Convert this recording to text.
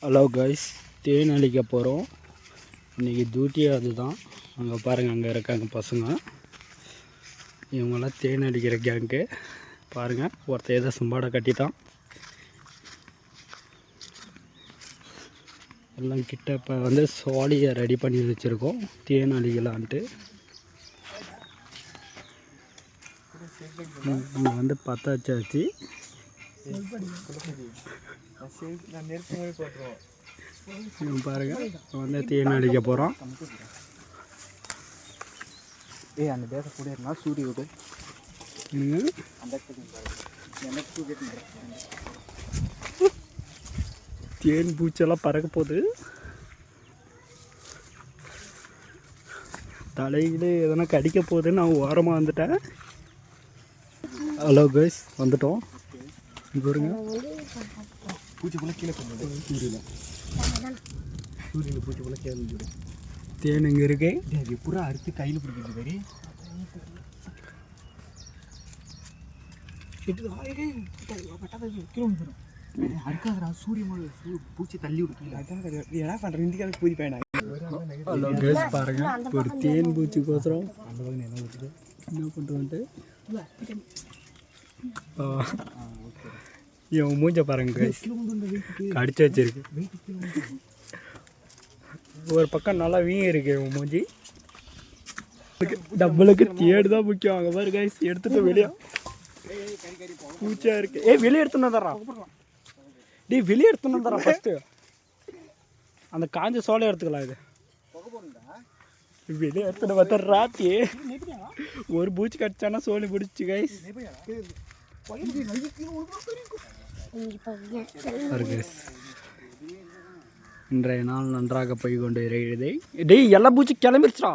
Hello guys, தேன் அழிக்க போகிறோம். இன்றைக்கி டியூட்டியே அதுதான். அங்கே பாருங்கள், அங்கே இருக்காங்க பசங்க. இவங்கெல்லாம் தேன் அடிக்கிற கேங்கு. பாருங்கள், ஒருத்தர் ஏதோ சும்பாடை கட்டிட்டான். எல்லாம் கிட்ட இப்போ வந்து சோழியை ரெடி பண்ணி வச்சுருக்கோம் தேன் அழிக்கலான்ட்டு. இங்கே வந்து பற்றாச்சாச்சு. பாருங்க, வந்து தேன் அடிக்க போகிறோம். அந்த பேச கூட இருந்தால் சூரிய விட்டு தேன் பூச்செல்லாம் பறக்க போகுது. தலையிலே எதனா கடிக்க போகுதுன்னு நான் ஓரமாக வந்துட்டேன். ஹலோ கைஸ், வந்துட்டோம். பாருங்க, பூச்சிக்குள்ளே கீழே கொண்டு சூரியனில் பூச்சிக்குள்ளே கீழே தேன் இங்கே இருக்கு. அது புறா அறுத்து கையில் பிடிக்கிறது மாதிரி அறுக்காதரா சூரியன் பூச்சி தள்ளி விடுக்கல. அதான் என்ன பண்ணுறேன், இந்தியாவுக்கு பூதி பயணம். ஹலோ கைஸ், பாருங்க, ஒரு தேன் பூச்சிக்கோசரம் அந்த பக்கம் என்ன இருக்குது, என்ன பண்ணுறோன்ட்டு இவன் மூஞ்ச பாருங்க கைஸ், கடிச்சு வச்சிருக்கு. ஒரு பக்கம் நல்லா வீங்க இருக்கு இவன் மூஞ்சி. டபுளுக்கு தேடு தான் முக்கியம். அங்கே பாரு கைஸ், எடுத்துட்டு வெளியே பூச்சா இருக்கு. வெளியே எடுத்துன்னு தர்றா. வெளியே எடுத்துன்னு தர்றா. ஃபஸ்ட்டு அந்த காஞ்ச சோலை எடுத்துக்கலாம். இது வெளியே எடுத்துட்டு வந்துடுறா. ஒரு பூச்சி கடிச்சானா சோழி பிடிச்சி கைஸ். இன்றைய நாள் நன்றாக போய் கொண்டு இருக்கிறது. எல்லா பூச்சி கிளம்பிடுச்சுடா.